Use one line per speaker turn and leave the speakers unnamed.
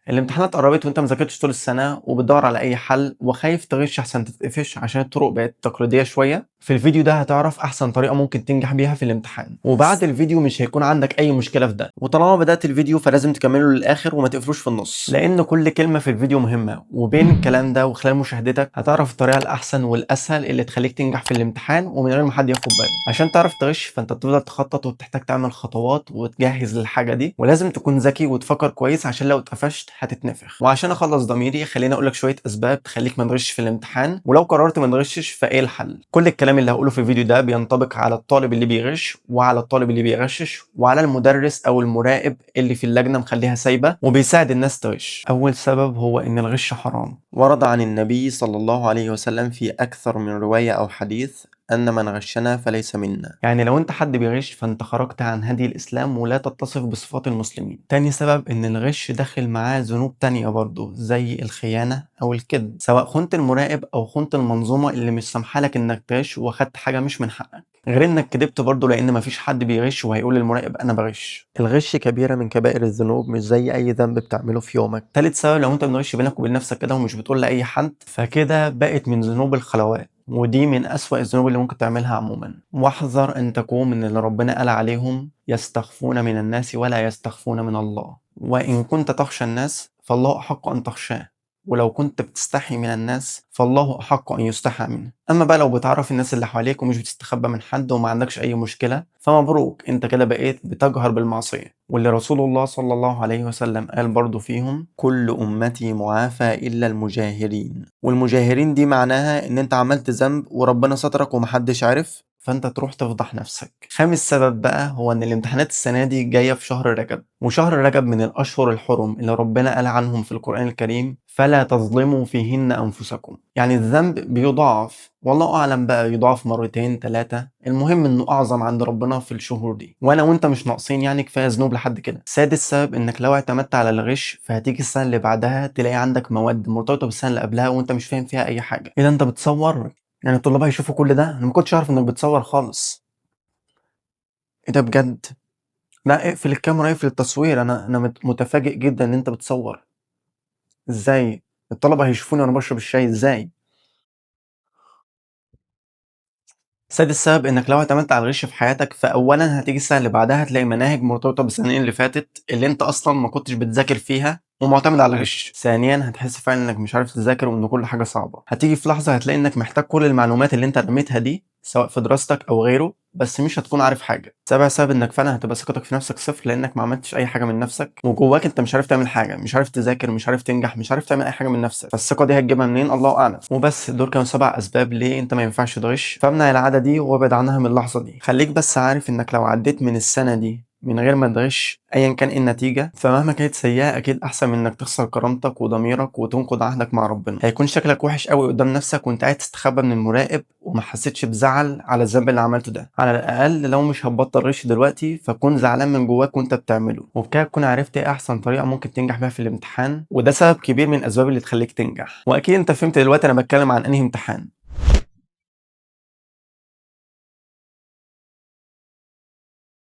الامتحانات قربت وانت مذاكرتش طول السنة وبتدور على اي حل وخايف تغش احسن تتقفش عشان الطرق بقت تقليدية شوية. في الفيديو ده هتعرف احسن طريقة ممكن تنجح بيها في الامتحان، وبعد الفيديو مش هيكون عندك اي مشكلة في ده. وطالما بدأت الفيديو فلازم تكمله للاخر وما تقفلوش في النص، لان كل كلمة في الفيديو مهمة، وبين الكلام ده وخلال مشاهدتك هتعرف الطريقة الاحسن والاسهل اللي تخليك تنجح في الامتحان ومن غير ما حد ياخد باله. عشان تعرف تغش فانت بتفضل تخطط وبتحتاج تعمل خطوات وتجهز للحاجة دي، ولازم تكون ذكي وتفكر كويس عشان لو اتقفشت هتتنفخ. وعشان اخلص ضميري خليني اقول لك شويه اسباب تخليك ما تغشش في الامتحان، ولو قررت ما تغشش فايه الحل. كل الكلام اللي هقوله في الفيديو ده بينطبق على الطالب اللي بيغش وعلى الطالب اللي بيغشش وعلى المدرس او المراقب اللي في اللجنه مخليها سايبه وبيساعد الناس تغش. اول سبب هو ان الغش حرام. ورد عن النبي صلى الله عليه وسلم في اكثر من روايه او حديث أن من غشنا فليس منا. يعني لو أنت حد بيغش فأنت خرجت عن هدي الإسلام ولا تتصف بصفات المسلمين. تاني سبب إن الغش داخل معاه ذنوب تانية برضه زي الخيانة أو الكذب، سواء خنت المراقب أو خنت المنظومة اللي مش سامحالك إنك تغش وأخدت حاجة مش من حقك، غير إنك كدبت برضه، لأن مفيش حد بيغش وهيقول للمراقب أنا بغش. الغش كبيرة من كبائر الذنوب، مش زي أي ذنب بتعمله في يومك. تالت سبب، لو أنت بتغش بينك وبين نفسك كده ومش بتقول لأي حد فكده بقت من ذنوب الخلوات، ودي من أسوأ الذنوب اللي ممكن تعملها عموما. واحذر أن تكون من اللي ربنا قال عليهم يستخفون من الناس ولا يستخفون من الله. وإن كنت تخشى الناس فالله أحق أن تخشاه، ولو كنت بتستحي من الناس فالله أحق أن يستحى منه. أما بقى لو بتعرف الناس اللي حواليك ومش بتستخبى من حد وما عندكش أي مشكلة فمبروك، أنت كده بقيت بتجهر بالمعصية، واللي رسول الله صلى الله عليه وسلم قال برضو فيهم كل أمتي معافى إلا المجاهرين. والمجاهرين دي معناها إن أنت عملت ذنب وربنا سترك ومحدش عارف فانت تروح تفضح نفسك. خامس سبب بقى هو ان الامتحانات السنه دي جايه في شهر رجب، وشهر رجب من الاشهر الحرم اللي ربنا قال عنهم في القران الكريم فلا تظلموا فيهن انفسكم. يعني الذنب بيضاعف، والله اعلم بقى يضاعف مرتين ثلاثه، المهم انه اعظم عند ربنا في الشهور دي، وانا وانت مش ناقصين يعني، كفايه ذنوب لحد كده. سادس سبب انك لو اعتمدت على الغش فهتيجي السنه اللي بعدها تلاقي عندك مواد مرتبطه بالسنه اللي قبلها وانت مش فاهم فيها اي حاجه. اذا انت بتصور يعني الطلاب هيشوفوا كل ده؟ انا ما كنتش اعرف انك بتصور خالص. ايه ده بجد؟ لا اقفل الكاميرا، اقفل التصوير، انا متفاجئ جدا ان انت بتصور. ازاي الطلبه هيشوفوني وانا بشرب الشاي ازاي؟ سادس سبب انك لو اعتمدت على الغش في حياتك فاولا هتيجي السنه اللي بعدها هتلاقي مناهج مرتبطه بالسنين اللي فاتت اللي انت اصلا ما كنتش بتذاكر فيها ومعتمد على الغش. ثانيا هتحس فعلا انك مش عارف تذاكر وان كل حاجه صعبه. هتيجي في لحظه هتلاقي انك محتاج كل المعلومات اللي انت رميتها دي سواء في دراستك او غيره، بس مش هتكون عارف حاجه. سابع سبب انك فعلا هتبقى ثقتك في نفسك صفر لانك ما عملتش اي حاجه من نفسك، وجواك انت مش عارف تعمل حاجه، مش عارف تذاكر، مش عارف تنجح، مش عارف تعمل اي حاجه من نفسك. فالثقه دي هتجيبها منين؟ الله اعلم. وبس، دول كانوا 7 اسباب ليه انت ما ينفعش تغش، فامنع العاده دي وابعد عنها من اللحظه دي. خليك بس عارف انك لو عديت من السنه دي من غير ما تغش ايا كان إيه النتيجه فمهما كانت سيئه اكيد احسن من انك تخسر كرامتك وضميرك وتنقض عهدك مع ربنا. هيكون شكلك وحش قوي قدام نفسك وانت قاعد تستخبى من المراقب وما حسيتش بزعل على الذنب اللي عملته ده. على الاقل لو مش هتبطل غش دلوقتي فكون زعلان من جواك وانت بتعمله، وبكده تكون عرفت ايه احسن طريقه ممكن تنجح بيها في الامتحان، وده سبب كبير من الاسباب اللي تخليك تنجح. واكيد انت فهمت دلوقتي انا بتكلم عن انهي امتحان.